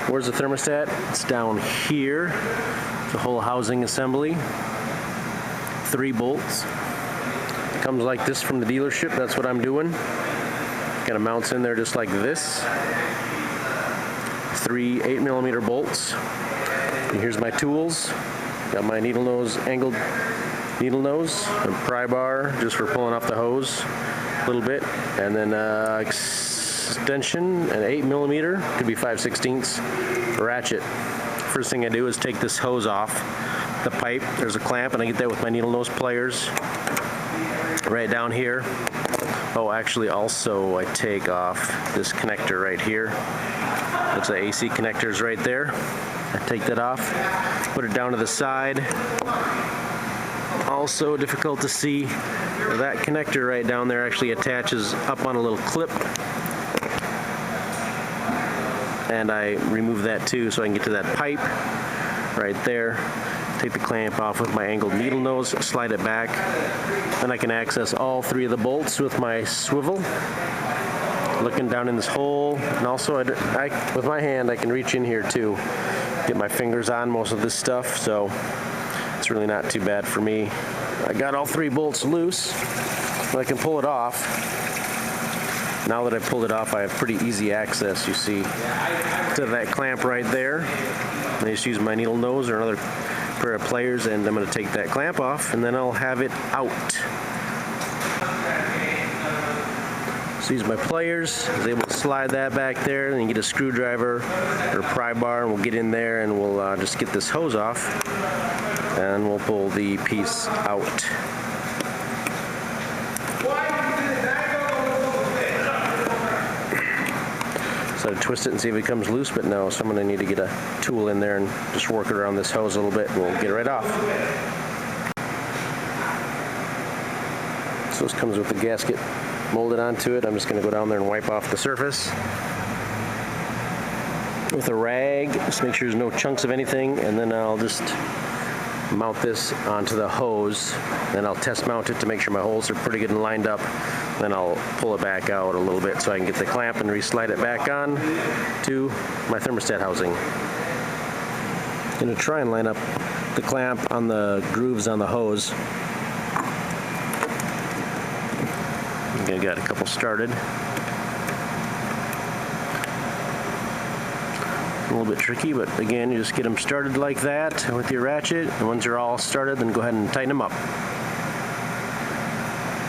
Where's the thermostat? It's down here. The whole housing assembly. 3 bolts. Comes like this from the dealership. That's what I'm doing. Kind of mounts in there just like this. 3 8mm bolts. And here's my tools. Got my needle nose, angled needle nose, a pry bar just for pulling off the hose a little bit, and then extension, an 8mm, could be 5/16 ratchet. First thing I do is take this hose off the pipe. There's a clamp, and I get that with my needle nose pliers right down here. Oh, actually, also I take off this connector right here. Looks like AC connectors right there. I take that off, put it down to the side. Also difficult to see, that connector right down there actually attaches up on a little clip. And I remove that too so I can get to that pipe right there. Take the clamp off with my angled needle nose, slide it back. Then I can access all 3 of the bolts with my swivel. Looking down in this hole, and also with my hand I can reach in here too. Get my fingers on most of this stuff, so it's really not too bad for me. I got all 3 bolts loose, but I can pull it off. Now that I pulled it off, I have pretty easy access, you see, to that clamp right there. I just use my needle nose or another pair of pliers, and I'm going to take that clamp off, and then I'll have it out. So use my pliers. I was able to slide that back there, and then get a screwdriver or pry bar, and we'll get in there, and we'll just get this hose off, and we'll pull the piece out. So I twist it and see if it comes loose, but no, so I'm going to need to get a tool in there and just work it around this hose a little bit, and we'll get it right off. So this comes with the gasket molded onto it. I'm just going to go down there and wipe off the surface with a rag, just make sure there's no chunks of anything, and then I'll just mount this onto the hose. Then I'll test mount it to make sure my holes are pretty good and lined up. Then I'll pull it back out a little bit so I can get the clamp and re-slide it back on to my thermostat housing. I'm going to try and line up the clamp on the grooves on the hose. I got a couple started. A little bit tricky, but again, you just get them started like that with your ratchet. And once they're all started, then go ahead and tighten them up.